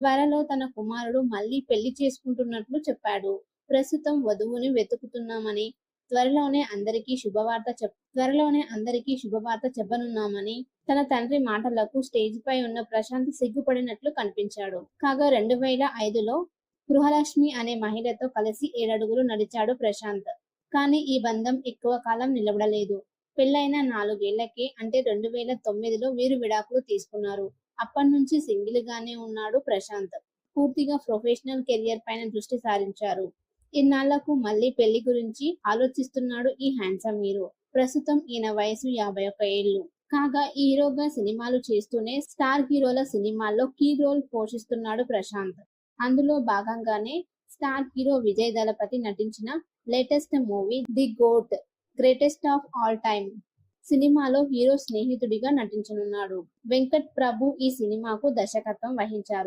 త్వరలో తన కుమారుడు మళ్ళీ పెళ్లి చేసుకుంటున్నట్లు చెప్పాడు. ప్రస్తుతం వధువుని వెతుకుతున్నామని, త్వరలోనే అందరికీ శుభవార్త చెప్పనున్నామని తన తండ్రి మాటలకు స్టేజ్ పై ఉన్న ప్రశాంత్ సిగ్గుపడినట్లు కనిపించాడు. కాగా 2005లో గృహలక్ష్మి అనే మహిళతో కలిసి 7 అడుగులు నడిచాడు ప్రశాంత్. కానీ ఈ బంధం ఎక్కువ కాలం నిలబడలేదు. పెళ్లైన 4 ఏళ్లకే అంటే 2009లో వీరు విడాకులు తీసుకున్నారు. అప్పట్నుంచి సింగిల్ గానే ఉన్నాడు ప్రశాంత్. పూర్తిగా ప్రొఫెషనల్ కెరియర్ పైన దృష్టి సారించారు. ఇన్నాళ్లకు మళ్లీ పెళ్లి గురించి ఆలోచిస్తున్నాడు ఈ హ్యాండ్సమ్ హీరో. ప్రస్తుతం ఈయన వయసు 51 ఏళ్లు. కాగా హీరోగా సినిమాలు చేస్తూనే స్టార్ హీరోల సినిమాల్లో కీ రోల్ పోషిస్తున్నాడు ప్రశాంత్. అందులో భాగంగానే స్టార్ హీరో విజయ్ దళపతి నటించిన latest movie the GOAT greatest of all time సినిమాలో హీరో స్నేహితుడిగా నటించనున్నాడు. వెంకట్ ప్రభు ఈ సినిమాకు దర్శకత్వం వహించారు.